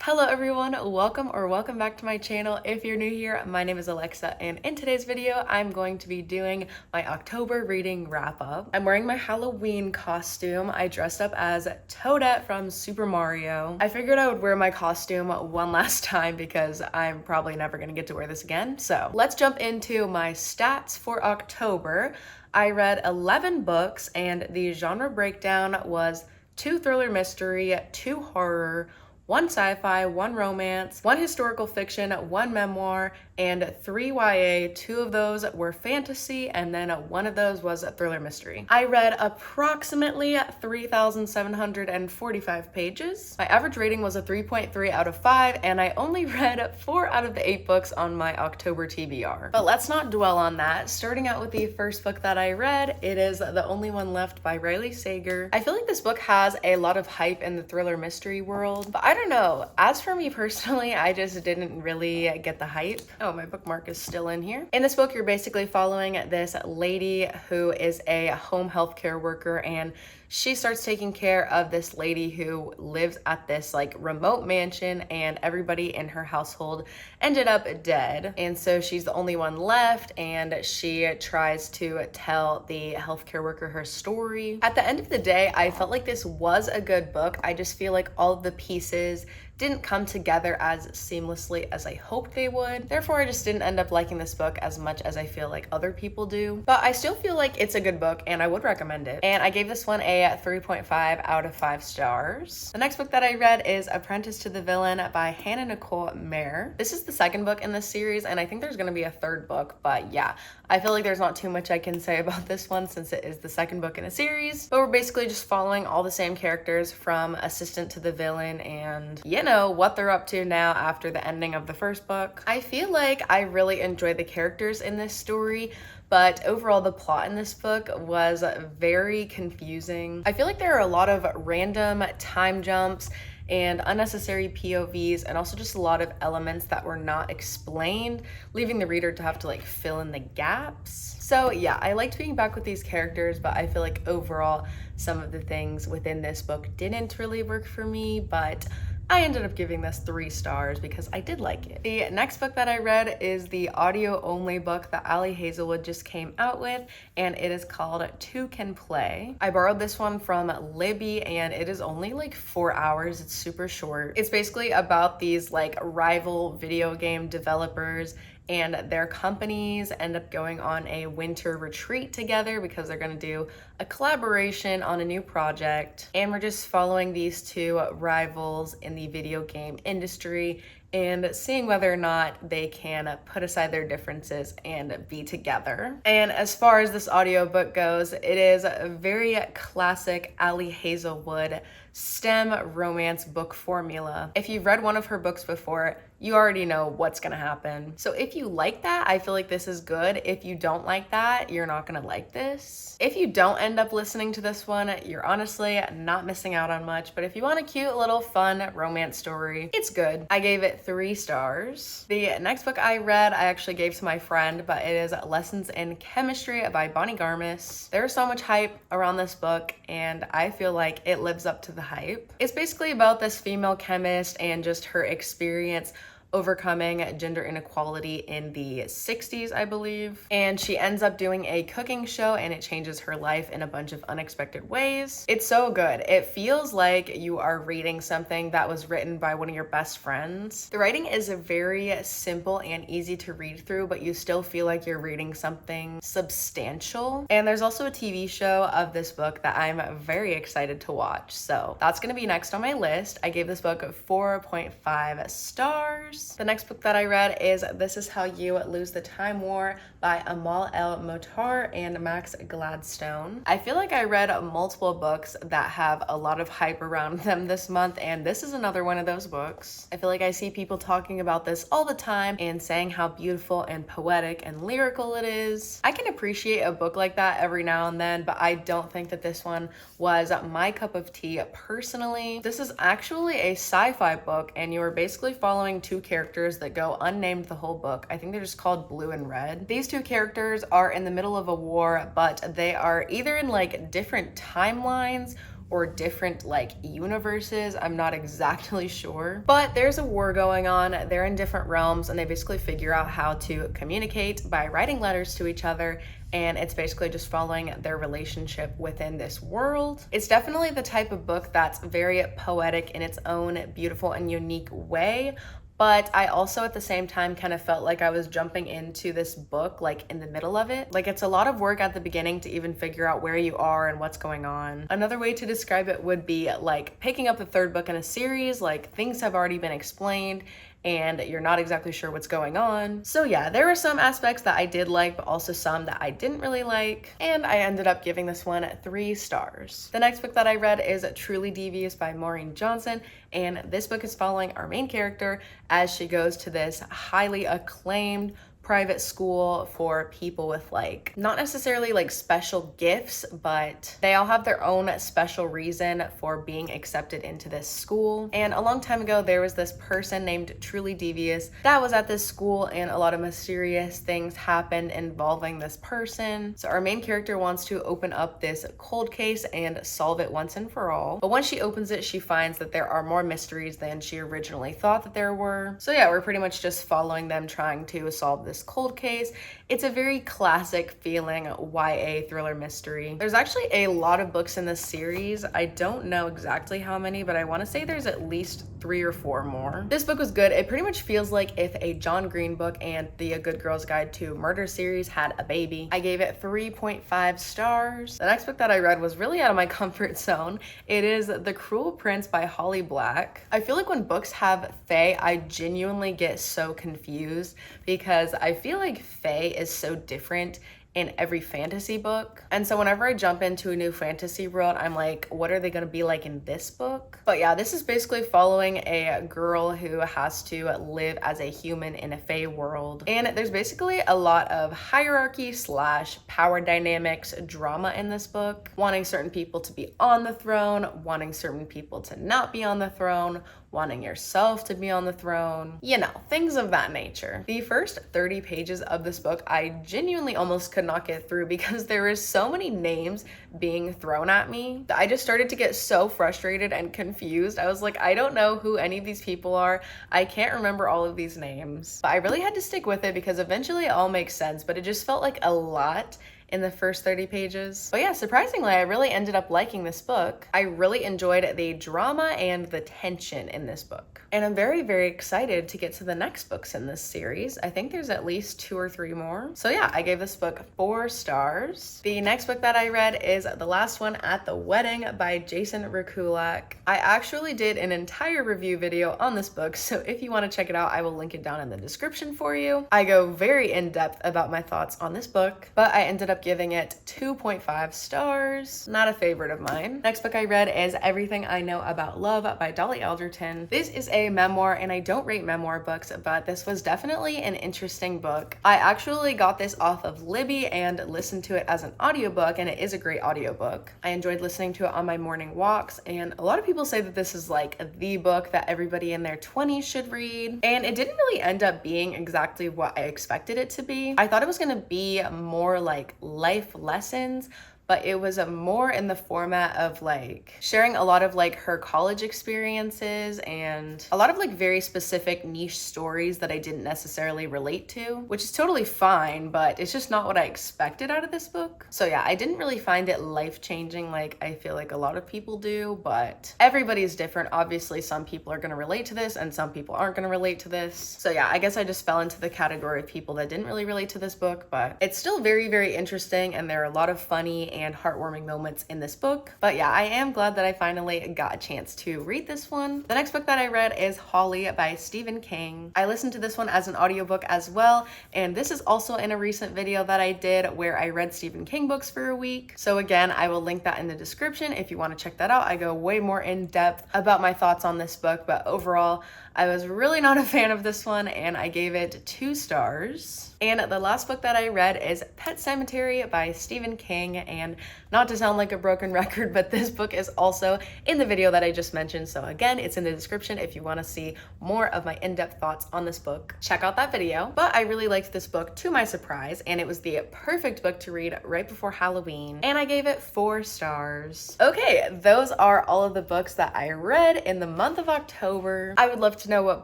Hello everyone, welcome back to my channel. If you're new here, my name is Alexa, and in today's video, I'm going to be doing my October reading wrap up. I'm wearing my Halloween costume. I dressed up as Toadette from Super Mario. I figured I would wear my costume one last time because I'm probably never gonna get to wear this again. So let's jump into my stats for October. I read 11 books and the genre breakdown was 2 thriller mystery, 2 horror, 1 sci-fi, 1 romance, 1 historical fiction, 1 memoir, and 3 YA. 2 of those were fantasy, and then 1 of those was a thriller mystery. I read approximately 3,745 pages. My average rating was a 3.3 out of 5, and I only read 4 out of the 8 books on my October TBR. But let's not dwell on that. Starting out with the first book that I read, it is The Only One Left by Riley Sager. I feel like this book has a lot of hype in the thriller mystery world, but I don't know. As for me personally, I just didn't really get the hype. Oh, my bookmark is still in here. In this book, you're basically following this lady who is a home healthcare worker, and she starts taking care of this lady who lives at this like remote mansion, and everybody in her household ended up dead. And so she's the only one left, and she tries to tell the healthcare worker her story. At the end of the day, I felt like this was a good book. I just feel like all of the pieces didn't come together as seamlessly as I hoped they would. Therefore, I just didn't end up liking this book as much as I feel like other people do. But I still feel like it's a good book and I would recommend it. And I gave this one a 3.5 out of 5 stars. The next book that I read is Apprentice to the Villain by Nicole Maehrer. This is the second book in this series, and I think there's gonna be a third book, but yeah, I feel like there's not too much I can say about this one since it is the second book in a series. But we're basically just following all the same characters from assistant to the villain, and you know what they're up to now after the ending of the first book. I feel like I really enjoyed the characters in this story, but overall the plot in this book was very confusing. I feel like there are a lot of random time jumps and unnecessary POVs, and also just a lot of elements that were not explained, leaving the reader to have to like fill in the gaps. So yeah, I liked being back with these characters, but I feel like overall some of the things within this book didn't really work for me, but I ended up giving this 3 stars because I did like it. The next book that I read is the audio-only book that Ali Hazelwood just came out with, and it is called Two Can Play. I borrowed this one from Libby, and it is only like 4 hours. It's super short. It's basically about these like rival video game developers, and their companies end up going on a winter retreat together because they're gonna do a collaboration on a new project. And we're just following these 2 rivals in the video game industry and seeing whether or not they can put aside their differences and be together. And as far as this audiobook goes, it is a very classic Ali Hazelwood STEM romance book formula. If you've read one of her books before, you already know what's gonna happen. So if you like that, I feel like this is good. If you don't like that, you're not gonna like this. If you don't end up listening to this one, you're honestly not missing out on much, but if you want a cute little fun romance story, it's good. I gave it 3 stars. The next book I read, I actually gave to my friend, but it is Lessons in Chemistry by Garmus. There's so much hype around this book, and I feel like it lives up to the hype. It's basically about this female chemist and just her experience overcoming gender inequality in the 60s, I believe. And she ends up doing a cooking show, and it changes her life in a bunch of unexpected ways. It's so good. It feels like you are reading something that was written by one of your best friends. The writing is very simple and easy to read through, but you still feel like you're reading something substantial. And there's also a TV show of this book that I'm very excited to watch. So that's gonna be next on my list. I gave this book 4.5 stars. The next book that I read is This Is How You Lose the Time War by Amal El-Mohtar and Max Gladstone. I feel like I read multiple books that have a lot of hype around them this month, and this is another one of those books. I feel like I see people talking about this all the time and saying how beautiful and poetic and lyrical it is. I can appreciate a book like that every now and then, but I don't think that this one was my cup of tea personally. This is actually a sci-fi book, and you are basically following 2 characters that go unnamed the whole book. I think they're just called Blue and Red. These 2 characters are in the middle of a war, but they are either in like different timelines or different like universes. I'm not exactly sure, but there's a war going on. They're in different realms and they basically figure out how to communicate by writing letters to each other, and it's basically just following their relationship within this world. It's definitely the type of book that's very poetic in its own beautiful and unique way, but I also at the same time kind of felt like I was jumping into this book like in the middle of it. Like, it's a lot of work at the beginning to even figure out where you are and what's going on. Another way to describe it would be like picking up the third book in a series. Like, things have already been explained and you're not exactly sure what's going on. So yeah, there were some aspects that I did like, but also some that I didn't really like, and I ended up giving this one 3 stars. The next book that I read is Truly Devious by Maureen Johnson, and this book is following our main character as she goes to this highly acclaimed private school for people with like, not necessarily like special gifts, but they all have their own special reason for being accepted into this school. And a long time ago, there was this person named Truly Devious that was at this school, and a lot of mysterious things happened involving this person. So our main character wants to open up this cold case and solve it once and for all. But once she opens it, she finds that there are more mysteries than she originally thought that there were. So yeah, we're pretty much just following them trying to solve this cold case. It's a very classic feeling YA thriller mystery. There's actually a lot of books in this series. I don't know exactly how many, but I want to say there's at least 3 or 4 more. This book was good. It pretty much feels like if a John Green book and the A Good Girl's Guide to Murder series had a baby. I gave it 3.5 stars. The next book that I read was really out of my comfort zone. It is The Cruel Prince by Holly Black. I feel like when books have fae, I genuinely get so confused because I feel like fae is so different in every fantasy book. And so whenever I jump into a new fantasy world, I'm like, what are they gonna be like in this book? But yeah, this is basically following a girl who has to live as a human in a fae world. And there's basically a lot of hierarchy / power dynamics drama in this book. Wanting certain people to be on the throne, wanting certain people to not be on the throne, wanting yourself to be on the throne, you know, things of that nature. The first 30 pages of this book, I genuinely almost could not get through because there is so many names being thrown at me. I just started to get so frustrated and confused. I was like, I don't know who any of these people are. I can't remember all of these names. But I really had to stick with it because eventually it all makes sense, but it just felt like a lot in the first 30 pages. But yeah, surprisingly, I really ended up liking this book. I really enjoyed the drama and the tension in this book. And I'm very, very excited to get to the next books in this series. I think there's at least 2 or 3 more. So yeah, I gave this book 4 stars. The next book that I read is The Last One at the Wedding by Jason Rekulak. I actually did an entire review video on this book, so if you want to check it out, I will link it down in the description for you. I go very in-depth about my thoughts on this book, but I ended up giving it 2.5 stars. Not a favorite of mine. Next book I read is Everything I Know About Love by Dolly Alderton. This is a memoir, and I don't rate memoir books, but this was definitely an interesting book. I actually got this off of Libby and listened to it as an audiobook, and it is a great audiobook. I enjoyed listening to it on my morning walks, and a lot of people say that this is like the book that everybody in their 20s should read, and it didn't really end up being exactly what I expected it to be. I thought it was gonna be more like life lessons, but it was more in the format of like sharing a lot of like her college experiences and a lot of like very specific niche stories that I didn't necessarily relate to, which is totally fine, but it's just not what I expected out of this book. So yeah, I didn't really find it life-changing like I feel like a lot of people do, but everybody's different. Obviously, some people are gonna relate to this and some people aren't gonna relate to this. So yeah, I guess I just fell into the category of people that didn't really relate to this book, but it's still very, very interesting, and there are a lot of funny and heartwarming moments in this book. But yeah, I am glad that I finally got a chance to read this one. The next book that I read is Holly by Stephen King. I listened to this one as an audiobook as well, and this is also in a recent video that I did where I read Stephen King books for a week. So again, I will link that in the description if you want to check that out. I go way more in depth about my thoughts on this book, but overall, I was really not a fan of this one, and I gave it 2 stars. And the last book that I read is Pet Sematary by Stephen King, and not to sound like a broken record, but this book is also in the video that I just mentioned, so again, it's in the description if you want to see more of my in-depth thoughts on this book. Check out that video. But I really liked this book, to my surprise, and it was the perfect book to read right before Halloween, and I gave it 4 stars. Okay, those are all of the books that I read in the month of October. I would love to know what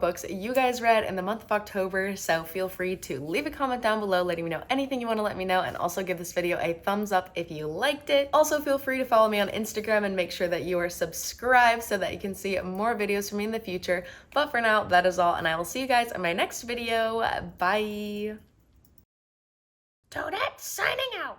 books you guys read in the month of October, so feel free to leave a comment down below letting me know anything you want to let me know, and also give this video a thumbs up if you liked it. Also, feel free to follow me on Instagram and make sure that you are subscribed so that you can see more videos from me in the future. But for now, that is all, and I will see you guys in my next video. Bye. Toadette signing out.